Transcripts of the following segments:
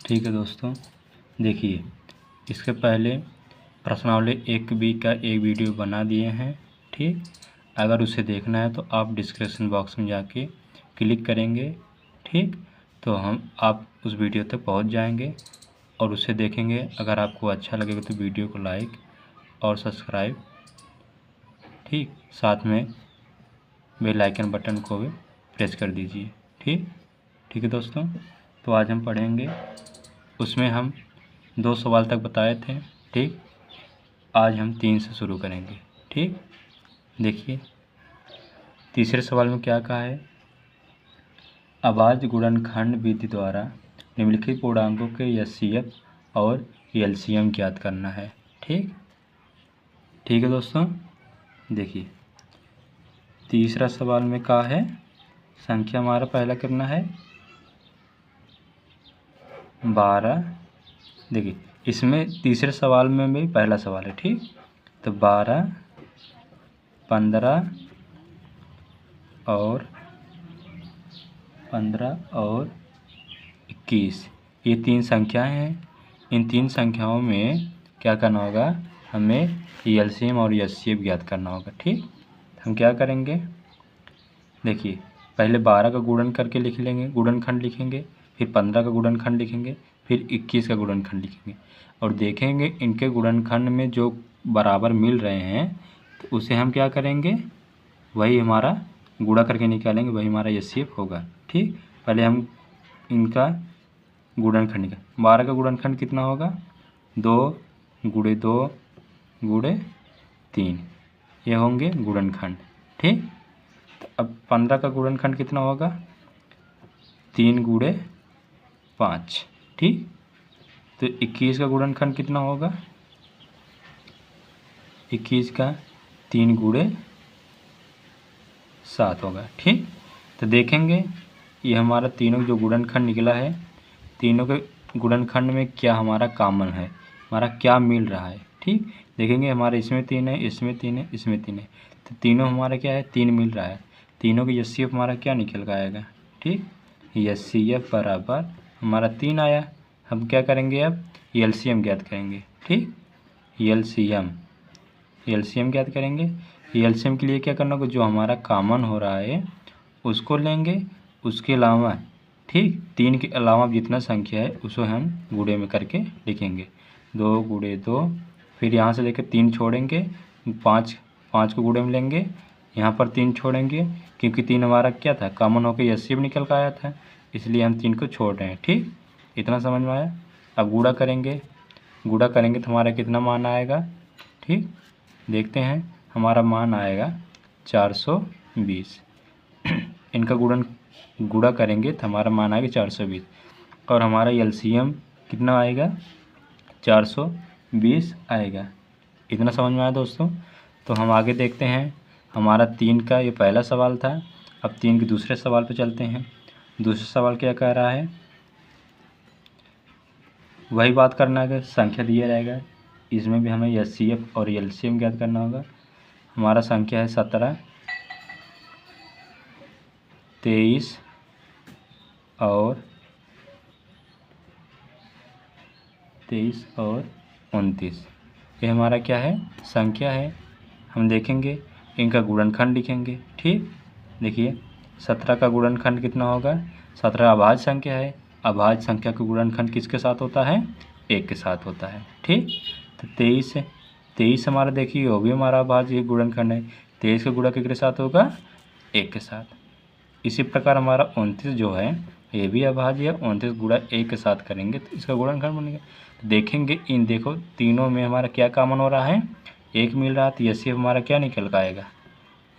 ठीक है दोस्तों, देखिए इसके पहले प्रश्नावली 1B का एक वीडियो बना दिए हैं। ठीक, अगर उसे देखना है तो आप डिस्क्रिप्शन बॉक्स में जाके क्लिक करेंगे। ठीक, तो आप उस वीडियो तक पहुंच जाएंगे और उसे देखेंगे। अगर आपको अच्छा लगेगा तो वीडियो को लाइक और सब्सक्राइब, ठीक, साथ में बेल आइकन बटन को भी प्रेस कर दीजिए। ठीक ठीक है दोस्तों, तो आज हम पढ़ेंगे, उसमें हम 2 सवाल तक बताए थे। ठीक, आज हम 3 से शुरू करेंगे। ठीक, देखिए तीसरे सवाल में क्या कहा है। अभाज्य गुणनखंड विधि द्वारा निम्नलिखित पूर्णांकों के एचसीएफ और एलसीएम ज्ञात करना है। ठीक ठीक है दोस्तों, देखिए तीसरा सवाल में कहा है, संख्या हमारा पहला कितना है 12। देखिए इसमें तीसरे सवाल में भी पहला सवाल है। ठीक, तो 12, 15 और 21, ये 3 संख्याएं हैं। इन 3 संख्याओं में क्या करना होगा, हमें एलसीएम और एचसीएफ ज्ञात करना होगा। ठीक, हम क्या करेंगे, देखिए पहले 12 का गुणन करके लिख लेंगे, गुणनखंड लिखेंगे, फिर 15 का गुणनखंड लिखेंगे, फिर 21 का गुणनखंड लिखेंगे और देखेंगे इनके गुणनखंड में जो बराबर मिल रहे हैं तो उसे हम क्या करेंगे, वही हमारा गुणा करके निकालेंगे, वही हमारा एचसीएफ होगा। ठीक, पहले हम इनका गुणनखंड निकाल, 12 का गुणनखंड कितना होगा 2 × 2 × 3, ये होंगे गुणनखंड। ठीक, तो अब 15 का गुणनखंड कितना होगा 3 × 5। ठीक, तो 21 का गुणनखंड कितना होगा 21 का 3 × 7 होगा। ठीक, तो देखेंगे ये हमारा तीनों जो गुणनखंड निकला है, तीनों के गुणनखंड में क्या हमारा कॉमन है, हमारा क्या मिल रहा है। ठीक, देखेंगे हमारे इसमें 3 है, इसमें 3 है, इसमें 3 है, तो तीनों हमारा क्या है 3 मिल रहा है। तीनों का एचसीएफ हमारा क्या निकल कर आएगा। ठीक, एचसीएफ बराबर हमारा 3 आया। हम क्या करेंगे, अब एलसीएम ज्ञात करेंगे। ठीक, एलसीएम ज्ञात करेंगे। एलसीएम के लिए क्या करना होगा, जो हमारा कॉमन हो रहा है उसको लेंगे, उसके अलावा ठीक 3 के अलावा जितना संख्या है उसको हम गुणे में करके लिखेंगे। 2 × 2, फिर यहाँ से लेकर 3 छोड़ेंगे, 5 को गुणे में लेंगे, यहाँ पर 3 छोड़ेंगे क्योंकि 3 हमारा क्या था कॉमन होकर एचसीएफ निकल कर आया था, इसलिए हम 3 को छोड़ रहे हैं। ठीक, इतना समझ में आया। अब गुणा करेंगे तो हमारा कितना मान आएगा। ठीक, देखते हैं हमारा मान आएगा 420। इनका गुणा करेंगे तो हमारा मान आएगा 420 और हमारा एलसीएम कितना आएगा 420 आएगा। इतना समझ में आया दोस्तों। तो हम आगे देखते हैं, हमारा 3 का ये पहला सवाल था। अब 3 के दूसरे सवाल पे चलते हैं। दूसरा सवाल क्या कह रहा है, वही बात करना है, संख्या दिया रहेगा, इसमें भी हमें एचसीएफ और एलसीएम ज्ञात करना होगा। हमारा संख्या है 17, 23 और 29, ये हमारा क्या है संख्या है। हम देखेंगे इनका गुणनखंड लिखेंगे। ठीक, देखिए 17 का गुणनखंड कितना होगा, 17 अभाज्य संख्या है, अभाज्य संख्या का गुणनखंड किसके साथ होता है 1 के साथ होता है। ठीक, तो 23 हमारा देखिए वो भी हमारा अभाज्य गुणनखंड है, 23 का गुणा किसके साथ होगा 1 के साथ। इसी प्रकार हमारा 29 जो है ये भी अभाज्य है, 29 गुणा 1 के साथ करेंगे तो इसका गुणनखंड बनेगा। तो देखेंगे इन देखो तीनों में हमारा क्या कॉमन हो रहा है, 1 मिल रहा है, तो एचसीएफ हमारा क्या निकल कर आएगा,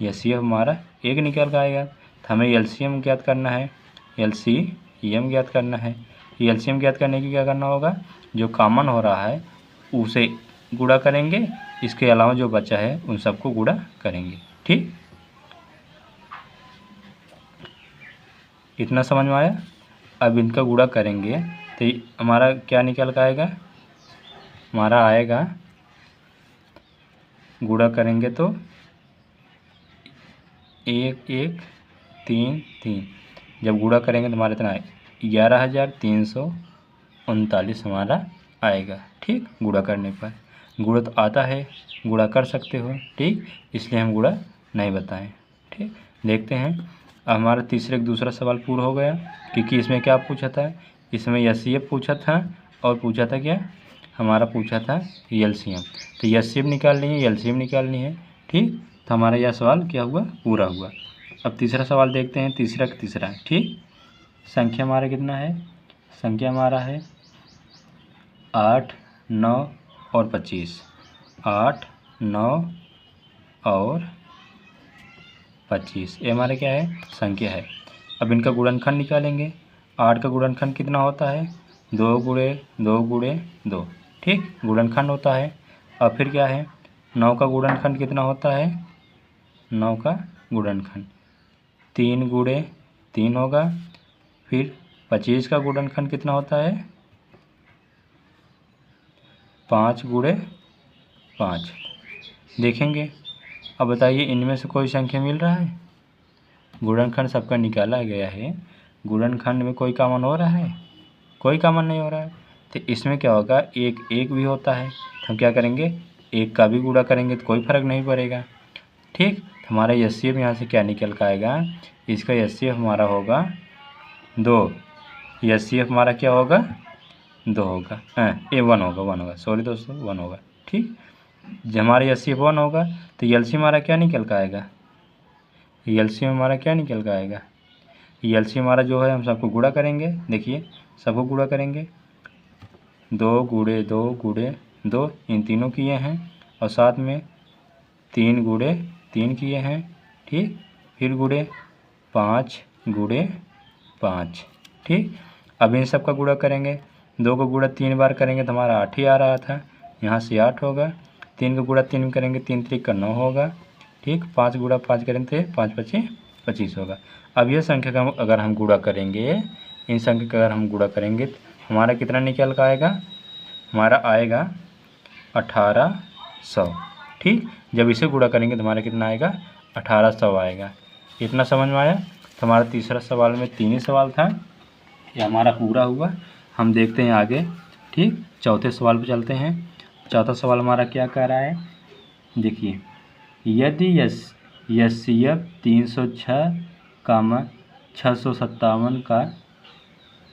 एचसीएफ हमारा 1 निकल कर आएगा। तो हमें एलसीएम ज्ञात करना है, एलसीएम ज्ञात करना है। एलसीएम ज्ञात करने की क्या करना होगा, जो कॉमन हो रहा है उसे गुणा करेंगे, इसके अलावा जो बचा है उन सबको गुणा करेंगे। ठीक, इतना समझ में आया। अब इनका गुणा करेंगे तो हमारा क्या निकल कर आएगा, हमारा आएगा गुणा करेंगे तो 1 1 3 3, जब गुणा करेंगे तो हमारा इतना 11,300 39 हमारा आएगा। ठीक, गुणा करने पर गुणा तो आता है, गुणा कर सकते हो। ठीक, इसलिए हम गुणा नहीं बताएं। ठीक, देखते हैं। अब हमारा तीसरे दूसरा सवाल पूरा हो गया, क्योंकि इसमें क्या पूछा था, इसमें एचसीएफ पूछा था और पूछा था क्या, हमारा पूछा था एलसीएम। तो एचसीएफ निकालनी है, एलसीएम निकालनी है। ठीक, तो हमारा यह सवाल क्या हुआ, पूरा हुआ। अब तीसरा सवाल देखते हैं, तीसरा का तीसरा। ठीक, संख्या हमारा कितना है, संख्या हमारा है 8, 9 और 25। 8, 9 और 25, ये हमारा क्या है, संख्या है। अब इनका गुणनखंड निकालेंगे। 8 का गुणनखंड कितना होता है, 2 गुणे 2 गुणे 2। ठीक, गुणनखंड होता है। और फिर क्या है, 9 का गुणनखंड कितना होता है, 9 का गुणनखंड 3 गुणे 3 होगा। फिर 25 का गुणनखंड कितना होता है, 5 गुणे 5। देखेंगे। अब बताइए इनमें से कोई संख्या मिल रहा है, गुणनखंड सबका निकाला गया है, गुणनखंड में कोई कॉमन हो रहा है, कोई कॉमन नहीं हो रहा है। तो इसमें क्या होगा, एक एक भी होता है, तो हम क्या करेंगे, एक का भी गुणा करेंगे तो कोई फर्क नहीं पड़ेगा। ठीक, तो हमारा एचसीएफ यहाँ से क्या निकल कर आएगा, इसका एचसीएफ हमारा होगा 2। एचसीएफ हमारा क्या होगा, 2 होगा। ये 1 होगा, 1 होगा, सॉरी दोस्तों, 1 होगा। ठीक, जब हमारा एचसीएफ 1 होगा तो एलसीएम हमारा क्या निकल कर आएगा, एलसीएम हमारा क्या निकल कर आएगा, एलसीएम हमारा जो है हम सबको गुणा करेंगे। देखिए, सबको गुणा करेंगे, 2 गुणे 2 गुणे 2 इन तीनों किए हैं, और साथ में 3 गुणे 3 किए हैं। ठीक, फिर गुणे 5 गुणे 5। ठीक, अब इन सब का गुणा करेंगे, 2 का गुणा 3 बार करेंगे तो हमारा 8 ही आ रहा था, यहाँ से 8 होगा। 3 का गुणा 3 करेंगे, 3 3 का 9 होगा। ठीक, 5 गुणा 5 करेंगे तो 5 5 25 होगा। अब यह संख्या का अगर हम गुणा करेंगे, इन संख्या का अगर हम गुणा करेंगे तो हमारा कितना निकल कर आएगा, हमारा आएगा 1800। ठीक, जब इसे गुणा करेंगे तो हमारा कितना आएगा, 1800 आएगा। इतना समझ में आया। तो हमारा तीसरा सवाल में 3 ही सवाल था, ये हमारा पूरा हुआ। हम देखते हैं आगे। ठीक, चौथे सवाल पे चलते हैं। चौथा सवाल हमारा क्या कह रहा है, देखिए, यदि एचसीएफ 306, 657 का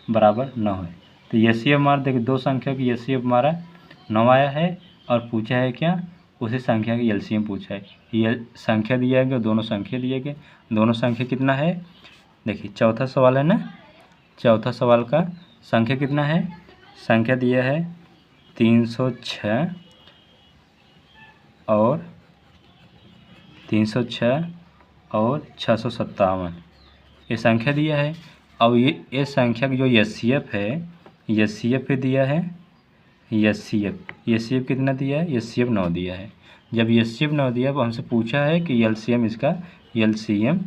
बराबर न हो, तो एचसीएफ हमारा देखिए, दो संख्या की एचसीएफ हमारा 9 आया है, और पूछा है क्या, उसी संख्या की एलसीएम पूछा है। ये संख्या दिया गया, दोनों संख्या दिए गए, दोनों संख्या कितना है, देखिए चौथा सवाल है ना, चौथा सवाल का संख्या कितना है, संख्या दिया है 306 और 306 और 657, ये संख्या दिया है। और ये संख्या की जो एचसीएफ है, एचसीएफ पे दिया है, एचसीएफ कितना दिया है, एचसीएफ 9 दिया है। जब एचसीएफ 9 दिया तो हमसे पूछा है कि एलसीएम, इसका एलसीएम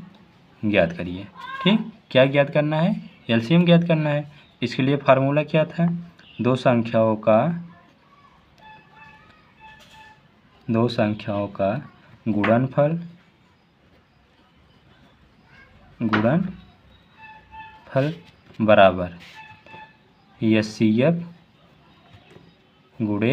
ज्ञात करिए। ठीक, क्या ज्ञात करना है, एलसीएम ज्ञात करना है। इसके लिए फार्मूला क्या था, दो संख्याओं का गुणनफल बराबर एचसीएफ गुणे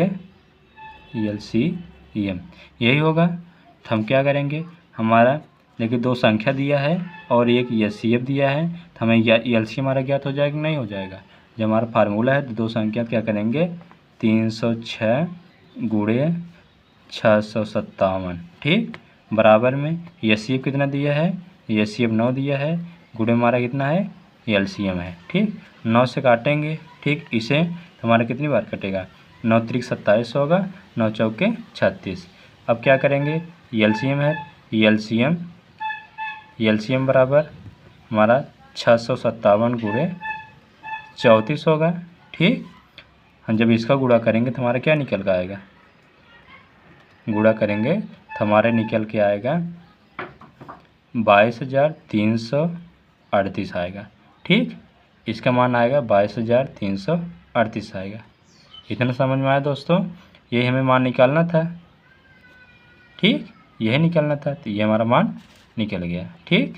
एलसीएम, यही होगा। तो हम क्या करेंगे, हमारा देखिए दो संख्या दिया है और एक एचसीएफ दिया है, तो हमें एलसीएम हमारा ज्ञात हो जाएगा, नहीं हो जाएगा। जब हमारा फार्मूला है तो दो संख्या क्या करेंगे, 306 गुणे 657। ठीक, बराबर में एचसीएफ कितना दिया है, एचसीएफ 9 दिया है, गुणे हमारा कितना है, एलसीएम है। ठीक, 9 से काटेंगे। ठीक, इसे हमारा कितनी बार कटेगा, 9 त्रिक 27 होगा, 9 चौके 36। अब क्या करेंगे, एलसीएम है, एलसीएम बराबर हमारा 657 गुणे 34 होगा। ठीक, हम जब इसका गुणा करेंगे तो हमारा क्या निकल कर आएगा, गुणा करेंगे तो हमारे निकल के आएगा 22,338 आएगा। ठीक, इसका मान आएगा 22,338 आएगा। इतना समझ में आया दोस्तों, यही हमें मान निकालना था। ठीक, यही निकालना था, तो ये हमारा मान निकल गया। ठीक,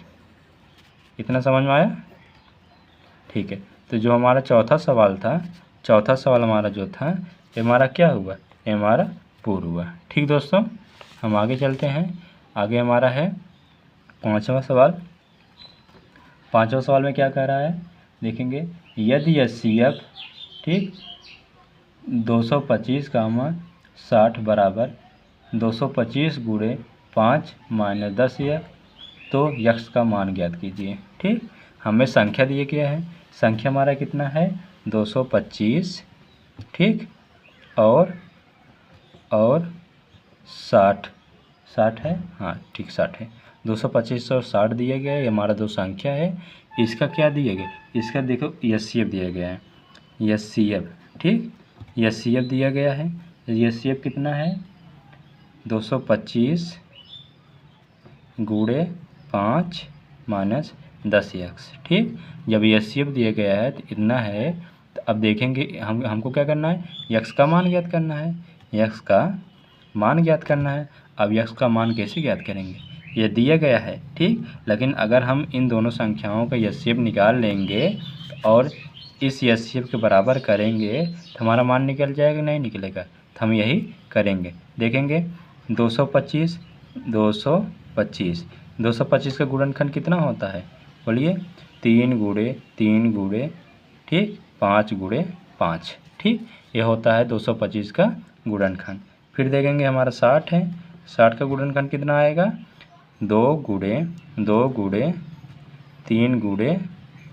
इतना समझ में आया। ठीक है, तो जो हमारा चौथा सवाल था, चौथा सवाल हमारा जो था ये हमारा क्या हुआ, ये हमारा पूर्ण हुआ। ठीक दोस्तों, हम आगे चलते हैं। आगे हमारा है पाँचवा सवाल। पाँचवा सवाल में क्या कह रहा है देखेंगे, यदि HCF ठीक 225 60 बराबर 225 गुणे 5 माइनस 10 तो यक्स का मान ज्ञात कीजिए। ठीक, हमें संख्या दिए गया है, संख्या हमारा कितना है 225 ठीक, और 60 है, हाँ ठीक 60 है, 225 और 60 दिया गया है, ये हमारा दो संख्या है। इसका क्या दिया गया, इसका देखो HCF दिया गया है, HCF ठीक, HCF दिया गया है। HCF कितना है 225 गुणे 5 माइनस 10 यक्स। ठीक, जब HCF दिया गया है तो इतना है, तो अब देखेंगे हमको क्या करना है, यक्स का मान ज्ञात करना है, यक्स का मान ज्ञात करना है। अब यक्स का मान कैसे ज्ञात करेंगे, ये दिया गया है ठीक, लेकिन अगर हम इन दोनों संख्याओं का HCF निकाल लेंगे और इस HCF के बराबर करेंगे तो हमारा मान निकल जाएगा, नहीं निकलेगा, तो हम यही करेंगे। देखेंगे 225 का गुणनखंड कितना होता है बोलिए, 3 गुणे ठीक 5 गुणे 5 ठीक, ये होता है 225 का गुणनखंड। फिर देखेंगे हमारा 60 है, 60 का गुणनखंड कितना आएगा 2 गुणे 3 गुणे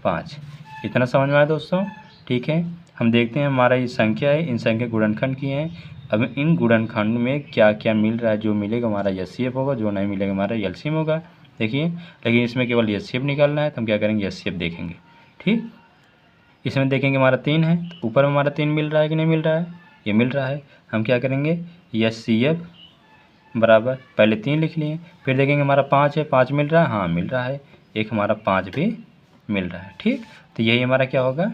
5। इतना समझ में आया दोस्तों। ठीक है, हम देखते हैं हमारा ये संख्या है, इन संख्या गुणनखंड की हैं। अब इन गुणनखंड में क्या क्या मिल रहा है, जो मिलेगा हमारा HCF होगा, जो नहीं मिलेगा हमारा LCM होगा। देखिए, लेकिन इसमें केवल HCF निकालना है तो हम क्या करेंगे HCF देखेंगे। ठीक, इसमें देखेंगे हमारा 3 है, तो ऊपर में हमारा 3 मिल रहा है कि नहीं मिल रहा है, ये मिल रहा है। हम क्या करेंगे HCF बराबर पहले 3 लिख लिए, फिर देखेंगे हमारा 5 है, 5 मिल रहा है, हाँ मिल रहा है, एक हमारा 5 भी मिल रहा है। ठीक, तो यही हमारा क्या होगा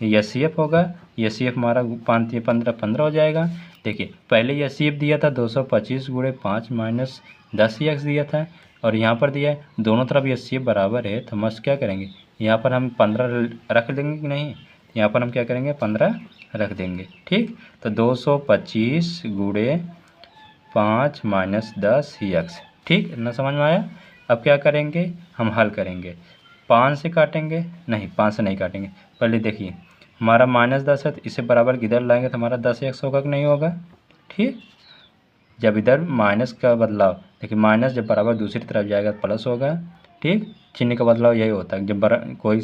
HCF होगा। HCF हमारा 5 15 हो जाएगा। देखिए, पहले HCF दिया था 225 गुणे 5 माइनस 10 यक्स दिया था, और यहाँ पर दिया है दोनों तरफ HCF बराबर है, तो हम क्या करेंगे यहाँ पर हम 15 रख देंगे कि नहीं, यहाँ पर हम क्या करेंगे 15 रख देंगे। ठीक, तो 225 गुणे 5 माइनस 10 यक्स। ठीक, इतना समझ में आया। अब क्या करेंगे, हम हल करेंगे, 5 से काटेंगे, नहीं 5 से नहीं काटेंगे। पहले देखिए हमारा -10 है, तो इसे बराबर किधर लाएंगे तो हमारा 10 यक्स होगा कि नहीं होगा। ठीक, जब इधर माइनस का बदलाव, देखिए माइनस जब बराबर दूसरी तरफ जाएगा तो प्लस होगा। ठीक, चिन्ह का बदलाव यही होता है, जब कोई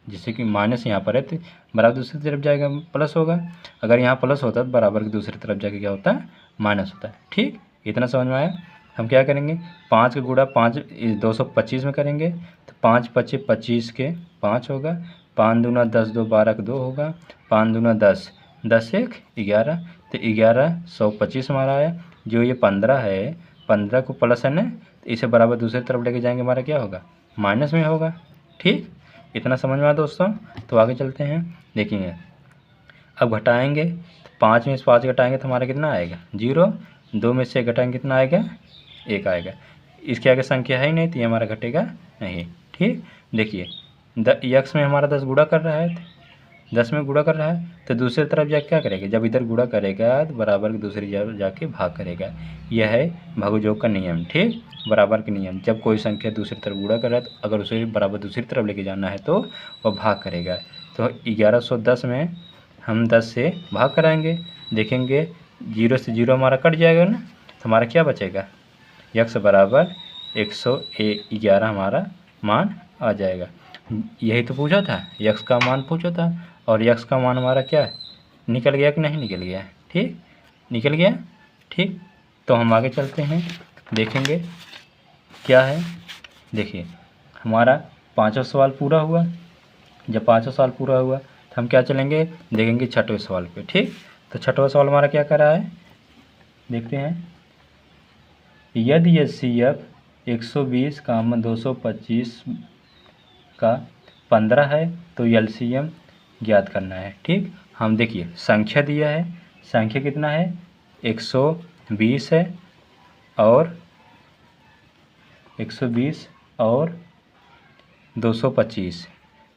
जैसे कि माइनस यहाँ पर है तो बराबर दूसरी तरफ जाएगा प्लस होगा, अगर यहाँ प्लस होता है तो बराबर की दूसरी तरफ जाके क्या होता है माइनस होता है। ठीक, इतना समझ में आया। हम क्या करेंगे 5 का गुणा 5 225 में करेंगे, तो 5 × 25 के 5 होगा, 5 दूना 10 2 12 का 2 होगा, 5 दूना 10 10 1 11, तो 11 125 हमारा आया। जो ये 15 है, 15 को प्लस है ना, तो इसे बराबर दूसरी तरफ लेके जाएंगे, हमारा क्या होगा माइनस में होगा। ठीक, इतना समझ में आया दोस्तों। तो आगे चलते हैं, देखेंगे अब घटाएंगे, तो 5 में से 5 घटाएंगे तो हमारा कितना आएगा 0, 2 में से घटाएंगे कितना आएगा 1 आएगा। इसके आगे संख्या है ही नहीं तो ये हमारा घटेगा नहीं। ठीक, देखिए यक्स में हमारा 10 गुणा कर रहा है, 10 में गुणा कर रहा है, तो दूसरी तरफ जाके क्या करेगा, जब इधर गुणा करेगा तो बराबर की दूसरी जगह जाके भाग करेगा। यह है भागयोग का नियम। ठीक, बराबर के नियम, जब कोई संख्या दूसरी तरफ गुणा कर रहा है तो अगर उसे बराबर दूसरी तरफ लेके जाना है तो वह भाग करेगा। तो 1110 में हम 10 से भाग कराएंगे, देखेंगे 0 से 0 हमारा कट जाएगा ना, तो हमारा क्या बचेगा यक्स बराबर 111 हमारा मान आ जाएगा। यही तो पूछा था, यक्स का मान पूछा था, और यक्स का मान हमारा क्या है निकल गया कि नहीं निकल गया। ठीक, निकल गया। ठीक, तो हम आगे चलते हैं, देखेंगे क्या है। देखिए हमारा 5वां सवाल पूरा हुआ। जब 5वां सवाल पूरा हुआ तो हम क्या चलेंगे, देखेंगे 6वें सवाल पे। ठीक, तो 6वां सवाल हमारा क्या कर रहा है, देखते हैं। यदि HCF 120 225 का 15 है तो LCM ज्ञात करना है। ठीक, हम देखिए संख्या दिया है, संख्या कितना है 120 है, और 120 और 225,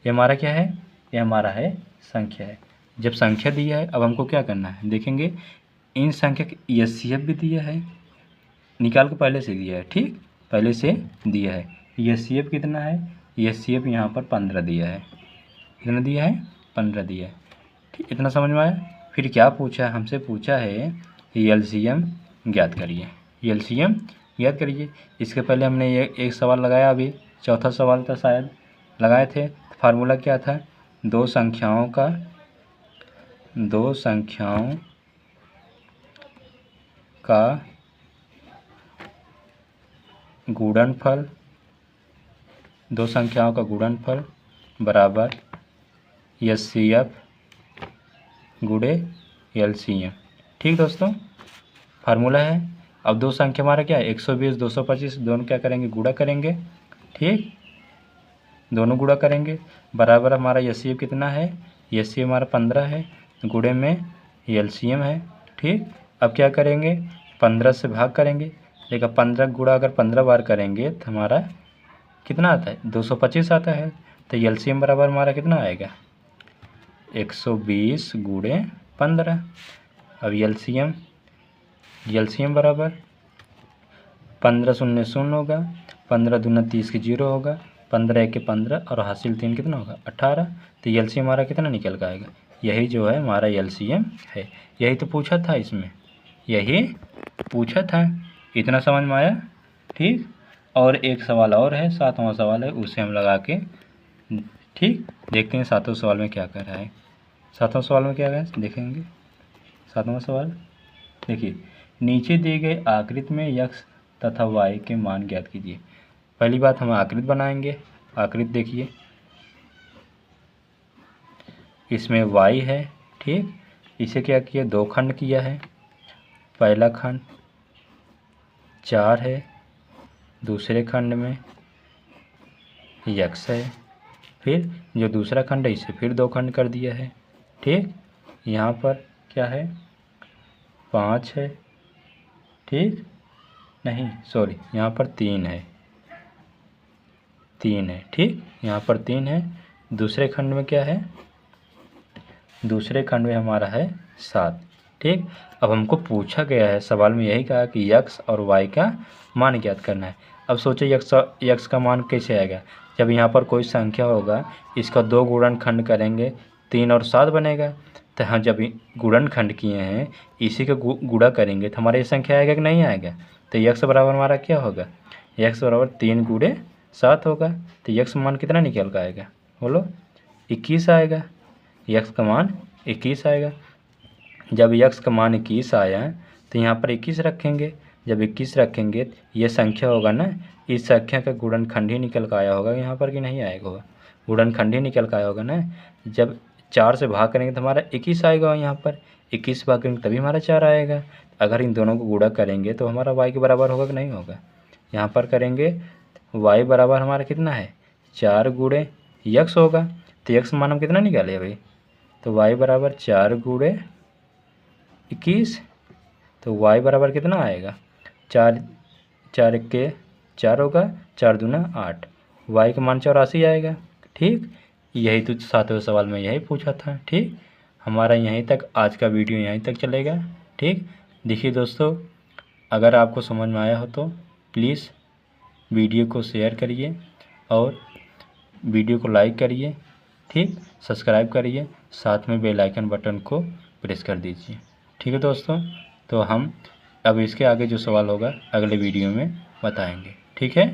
ये हमारा क्या है, ये हमारा है संख्या है। जब संख्या दिया है अब हमको क्या करना है, देखेंगे इन संख्या का एचसीएफ भी दिया है, निकाल के पहले से दिया है, ठीक, पहले से दिया है। एचसीएफ कितना है, एचसीएफ यहाँ पर 15 दिया है, कितना दिया है, 15 दिया है, ठीक, इतना समझ में आया। फिर क्या पूछा है, हमसे पूछा है एलसीएम ज्ञात करिए, एलसीएम ज्ञात करिए। इसके पहले हमने ये एक सवाल लगाया, अभी चौथा सवाल था शायद लगाए थे। फार्मूला क्या था, दो संख्याओं का गुणनफल, दो संख्याओं का गुणनफल बराबर एचसीएफ गुणे एलसीएम, ठीक दोस्तों, फार्मूला है। अब दो संख्या हमारा क्या है, 120 225, दोनों क्या करेंगे, गुणा करेंगे, ठीक, दोनों गुणा करेंगे, बराबर हमारा एचसीएफ कितना है, एचसीएफ हमारा 15 है, गुणे में एलसीएम है, ठीक। अब क्या करेंगे, 15 से भाग करेंगे, देखा 15 गुणा अगर 15 बार करेंगे तो हमारा कितना आता है, 225 आता है। तो एलसीएम बराबर हमारा कितना आएगा, 120 गुणे 15। अब एलसीएम बराबर 15 शून्य शून्य होगा, 15 दूना 30 के 0 होगा, 15 एक के 15 और हासिल 3 कितना होगा, 18। तो एलसीएम हमारा कितना निकल के आएगा, यही जो है हमारा एलसीएम है। यही तो पूछा था इसमें, यही पूछा था, इतना समझ में आया, ठीक। और एक सवाल और है, 7वां सवाल है, उसे हम लगा के, ठीक, देखते हैं 7वें सवाल में क्या कर रहा है। 7वां सवाल में क्या है देखेंगे। 7वां सवाल देखिए, नीचे दिए गए आकृति में x तथा y के मान ज्ञात कीजिए। पहली बात हम आकृति बनाएंगे, आकृति देखिए, इसमें y है, ठीक, इसे क्या किया, दो खंड किया है, पहला खंड 4 है, दूसरे खंड में x है, फिर जो दूसरा खंड है इसे फिर दो खंड कर दिया है, ठीक। यहाँ पर क्या है, 5 है, ठीक, नहीं सॉरी, यहाँ पर 3 है, 3 है, ठीक, यहाँ पर 3 है। दूसरे खंड में क्या है, दूसरे खंड में हमारा है 7, ठीक। अब हमको पूछा गया है, सवाल में यही कहा कि x और y का मान ज्ञात करना है। अब सोचो x का मान कैसे आएगा, जब यहाँ पर कोई संख्या होगा, इसका दो गुणनखंड करेंगे, 3 और 7 बनेगा। तो हाँ, जब गुणनखंड किए हैं, इसी का गुणा करेंगे तो हमारा ये संख्या आएगा कि नहीं आएगा। तो x बराबर हमारा क्या होगा, x बराबर 3 गुणे 7 होगा। तो x मान कितना निकल का आएगा, बोलो, 21 आएगा, x का मान 21 आएगा। जब x का मान 21 आया तो यहाँ पर 21 रखेंगे, जब 21 रखेंगे ये संख्या होगा ना, इस संख्या का गुणनखंड ही निकल कर आया होगा यहाँ पर कि नहीं आएगा, होगा, गुणनखंड ही निकल कर आया होगा ना। जब 4 से भाग करेंगे तो हमारा 21 आएगा, यहाँ पर 21 भाग करेंगे तभी हमारा 4 आएगा। अगर इन दोनों को गुणा करेंगे तो हमारा y के बराबर होगा कि नहीं होगा, यहाँ पर करेंगे y बराबर हमारा कितना है, 4 गुणे x होगा। तो x मान हम कितना निकाले भाई, तो y बराबर 4 गुणे 21, तो y बराबर कितना आएगा, 4 के 4 होगा, 4 दूना 8, y का मान 84 आएगा, ठीक। यही तो 7वें सवाल में यही पूछा था, ठीक। हमारा यहीं तक आज का वीडियो यहीं तक चलेगा, ठीक। देखिए दोस्तों, अगर आपको समझ में आया हो तो प्लीज़ वीडियो को शेयर करिए और वीडियो को लाइक करिए, ठीक, सब्सक्राइब करिए, साथ में बेल आइकन बटन को प्रेस कर दीजिए, ठीक है दोस्तों। तो हम अब इसके आगे जो सवाल होगा अगले वीडियो में बताएंगे, ठीक है।